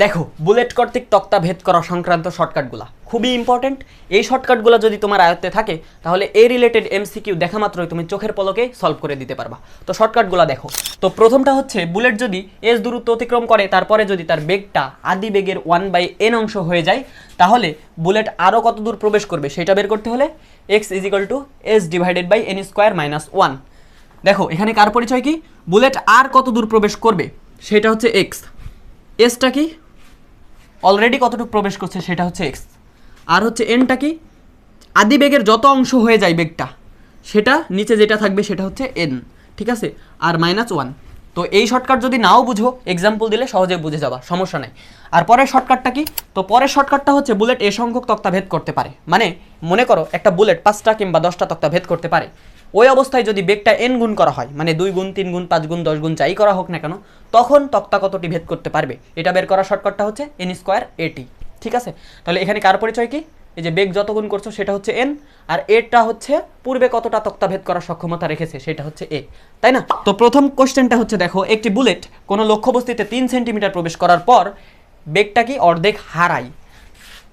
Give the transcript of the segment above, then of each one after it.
দেখো বুলেট কর্তৃক তক্তা ভেদ করা সংক্রান্ত শর্টকাটগুলো খুবই ইম্পর্টেন্ট। এই শর্টকাটগুলো যদি তোমার আয়ত্তে থাকে তাহলে এই রিলেটেড এমসিকিউ দেখা মাত্রই তুমি চোখের পলকে সলভ করে দিতে পারবা। তো শর্টকাটগুলো দেখো। তো প্রথমটা হচ্ছে বুলেট যদি এস দূরত্ব অতিক্রম করে তারপরে যদি তার বেগটা আদি বেগের 1/n অংশ হয়ে যায় তাহলে বুলেট আরও কত দূর প্রবেশ করবে সেটা বের করতে হলে x = s/n² - 1। দেখো এখানে কার পরিচয় কি, বুলেট আর কত দূর প্রবেশ করবে সেটা হচ্ছে এক্স, এসটা কি অলরেডি কতটুকু প্রবেশ করছে সেটা হচ্ছে এক্স, আর হচ্ছে এনটা কি আদি বেগের যত অংশ হয়ে যায় বেগটা সেটা নিচে যেটা থাকবে সেটা হচ্ছে এন, ঠিক আছে, আর -1। তো এই শর্টকাট যদি নাও বুঝো এক্সাম্পল দিলে সহজে বুঝে যাবা, সমস্যা নাই। আর পরের শর্টকাটটা কি, তো পরের শর্টকাটটা হচ্ছে বুলেট এ সংখ্যক তক্তা ভেদ করতে পারে, মানে মনে করো একটা বুলেট 5টা কিংবা 10টা তক্তা ভেদ করতে পারে। ওই অবস্থায় যদি বেগটা এন গুণ করা হয়, মানে 2 গুণ 3 গুণ 5 গুণ 10 গুণ যাই করা হোক না কেন, তখন তক্তা কতটি ভেদ করতে পারবে এটা বের করার শর্টকাটটা হচ্ছে n²at। ঠিক আছে, তাহলে এখানে কার পরিচয় কি, এই যে বেগ যত গুণ করছো সেটা হচ্ছে এন, আর এটা হচ্ছে পূর্বে কতটা তক্তা ভেদ করার সক্ষমতা রেখেছে সেটা হচ্ছে এ, তাই না? তো প্রথম কোশ্চেনটা হচ্ছে দেখো একটি বুলেট কোনো লক্ষ্যবস্তুতে 3 সেন্টিমিটার প্রবেশ করার পর বেগটা কি অর্ধেক হারায়,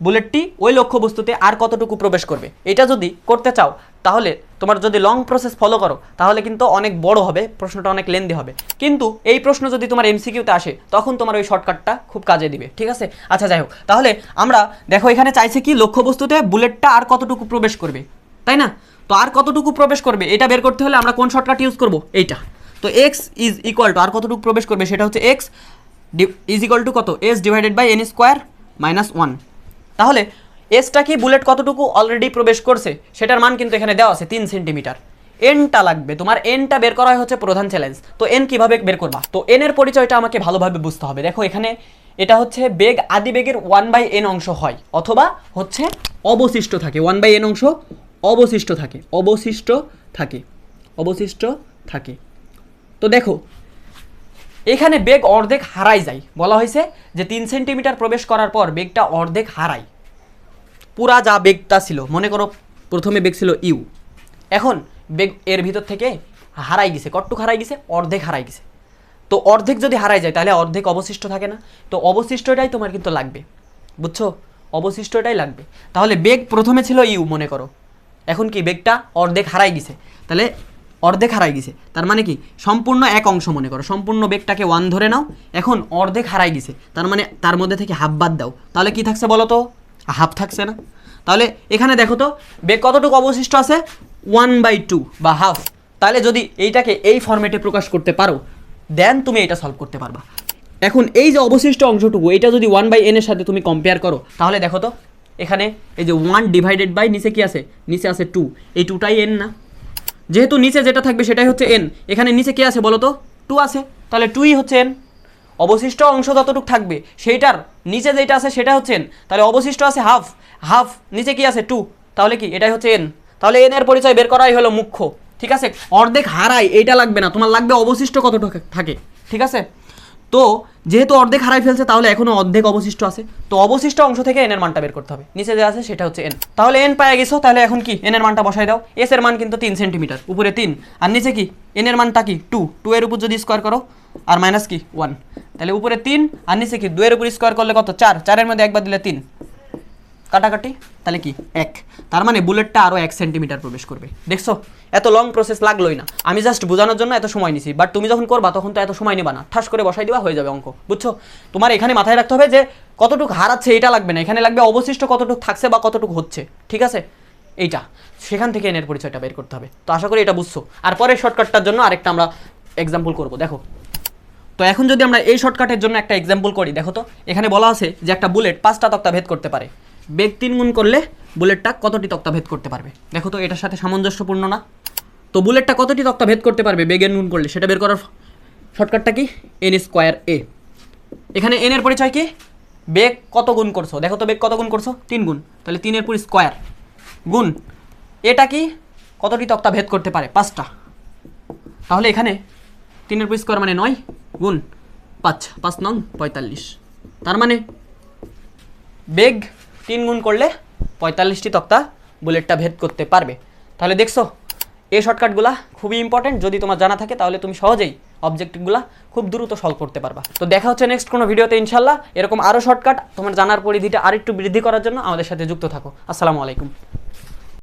বুলেটটি ওই লক্ষ্যবস্তুতে আর কতটুকু প্রবেশ করবে এটা যদি করতে চাও তাহলে তোমার যদি লং প্রসেস ফলো করো তাহলে কিন্তু অনেক বড় হবে, প্রশ্নটা অনেক লেন্দি হবে। কিন্তু এই প্রশ্ন যদি তোমার এমসিকিউতে আসে তখন তোমার ওই শর্টকাটটা খুব কাজে দিবে, ঠিক আছে? আচ্ছা যাই হোক, তাহলে আমরা দেখো এখানে চাইছে কি লক্ষ্যবস্তুতে বুলেটটা আর কতটুকু প্রবেশ করবে, তাই না? তো আর কতটুকু প্রবেশ করবে এটা বের করতে হলে আমরা কোন শর্টকাট ইউজ করব, এইটা। তো এক্স ইজ ইকুয়াল টু আর কতটুকু প্রবেশ করবে সেটা হচ্ছে এক্স ইজ ইকুয়াল টু কত, s/n²-1। তাহলে এসটা কি বুলেট কতটুকু অলরেডি প্রবেশ করছে সেটার মান কিন্তু এখানে দেওয়া আছে 3 সেন্টিমিটার। এনটা লাগবে, তোমার এনটা বের করা হচ্ছে প্রধান চ্যালেঞ্জ। তো এন কিভাবে বের করবা, তো এন এর পরিচয়টা আমাকে ভালোভাবে বুঝতে হবে। দেখো এখানে এটা হচ্ছে বেগ আদি বেগের 1/n অংশ হয় অথবা হচ্ছে অবশিষ্ট থাকে, 1/n অংশ অবশিষ্ট থাকে, অবশিষ্ট থাকে। তো দেখো এখানে বেগ অর্ধেক হারাই যায়, বলা হয়েছে যে 3 সেন্টিমিটার প্রবেশ করার পর বেগটা অর্ধেক হারায়, পুরা যা বেগটা ছিল, মনে করো প্রথমে বেগ ছিল ইউ, এখন বেগ এর ভিতর থেকে হারাই গেছে, কতটুক হারাই গেছে, অর্ধেক হারাই গেছে। তো অর্ধেক যদি হারাই যায় তাহলে অর্ধেক অবশিষ্ট থাকে না, তো অবশিষ্টটাই তোমার কিন্তু লাগবে, বুঝছো, অবশিষ্টটাই লাগবে। তাহলে বেগ প্রথমে ছিল ইউ মনে করো, এখন কি বেগটা অর্ধেক হারাই গেছে, তাহলে অর্ধেক হারাই গেছে তার মানে কি সম্পূর্ণ এক অংশ, মনে করো সম্পূর্ণ বেগটাকে 1 ধরে নাও, এখন অর্ধেক হারাই গেছে তার মানে তার মধ্যে থেকে হাফ বাদ দাও, তাহলে কি থাকছে বলো তো, হাফ থাকছে না? তাহলে এখানে দেখো তো বেগ কতটুকু অবশিষ্ট আছে, 1/2 বা হাফ। তাহলে যদি এইটাকে এই ফরম্যাটে প্রকাশ করতে পারো দেন তুমি এটা সলভ করতে পারবা। এখন এই যে অবশিষ্ট অংশটুকু এটা যদি 1/n এর সাথে তুমি কম্পেয়ার করো তাহলে দেখো তো এখানে এই যে 1 ডিভাইডেড বাই নিচে কি আছে, নিচে আছে 2, এই 2টাই n না, যেহেতু নিচে যেটা থাকবে সেটাই হচ্ছে n, এখানে নিচে কি আছে বলো তো, 2 আছে, তাহলে 2ই হচ্ছে n। অবশিষ্ট অংশ যতটুকু থাকবে সেইটার নিচে যেটা আছে সেটা হচ্ছে n, তাহলে অবশিষ্ট আছে হাফ, হাফ নিচে কি আছে 2, তাহলে কি এটাই হচ্ছে n। তাহলে n এর পরিচয় বের করাই হলো মুখ্য, ঠিক আছে? অর্ধেক হারাই এইটা লাগবে না, তোমার লাগবে অবশিষ্ট কতটুকু থাকে, ঠিক আছে? তো যেহেতু অর্ধেক হারাই ফেলছে তাহলে এখনো অর্ধেক অবশিষ্ট আছে, তো অবশিষ্ট অংশ থেকে n এর মানটা বের করতে হবে, নিচে যে আছে সেটা হচ্ছে n। তাহলে n পাওয়া গেছো, তাহলে এখন কি n এর মানটা বসাই দাও। s এর মান কিন্তু 3 সেন্টিমিটার, উপরে 3 আর নিচে কি n এর মানটা কি 2, 2 এর উপর যদি স্কোয়ার করো আর মাইনাস কি 1, তাহলে উপরে 3 আর নিচে কি 2 এর উপর স্কোয়ার করলে কত 4, 4 এর মধ্যে একবার দিলে 3, কাটাকাটি তাহলে কি 1, তার মানে বুলেটটা আরও 1 সেন্টিমিটার প্রবেশ করবে। দেখছো এত লং প্রসেস লাগলোই না, আমি জাস্ট বোঝানোর জন্য এত সময় নিছি, বাট তুমি যখন করবা তখন তো এত সময় নেবা না, ঠাস করে বসাই দিবা হয়ে যাবে অঙ্ক, বুঝছো? তোমার এখানে মাথায় রাখতে হবে যে কতটুকু হারাচ্ছে এটা লাগবে না, এখানে লাগবে অবশিষ্ট কতটুকু থাকছে বা কতটুকু হচ্ছে, ঠিক আছে? এইটা সেখান থেকে এনের পরিচয়টা বের করতে হবে। তো আশা করি এটা বুঝছো। আর পরের শর্টকাটটার জন্য আরেকটা আমরা এক্সাম্পল করব, দেখো। তো এখন যদি আমরা এই শর্টকাটের জন্য একটা এক্সাম্পল করি, দেখো তো এখানে বলা আছে যে একটা বুলেট 5টা তক্তা ভেদ করতে পারে, বেগ 3 গুণ করলে বুলেটটা কতটি তক্তা ভেদ করতে পারবে, দেখো তো এটার সাথে সামঞ্জস্যপূর্ণ না? তো বুলেটটা কতটি তক্তা ভেদ করতে পারবে বেগ n গুণ করলে সেটা বের করার শর্টকাটটা কি, n²a। এখানে n এর পরিচয় কি, বেগ কত গুণ করছো, দেখো তো বেগ কত গুণ করছো, 3 গুণ, তাহলে 3 এর পুরো স্কোয়ার গুণ এটা কি কতটি তক্তা ভেদ করতে পারে, 5টা, তাহলে এখানে 3 এর পুরো স্কোয়ার মানে 9 গুণ 5, 5 নং 45, তার মানে বেগ 3 গুণ করলে 45টি তক্তা বুলেটটা ভেদ করতে পারবে। তাহলে দেখছো এই শর্টকাটগুলা খুবই ইম্পর্টেন্ট, যদি তোমার জানা থাকে তাহলে তুমি সহজেই অবজেক্টগুলো খুব দ্রুত সলভ করতে পারবা। তো দেখা হচ্ছে নেক্সট কোনো ভিডিওতে ইনশাল্লাহ। এরকম আরও শর্টকাট তোমার জানার পরিধিটা আরেকটু বৃদ্ধি করার জন্য আমাদের সাথে যুক্ত থাকো। আসসালামু আলাইকুম।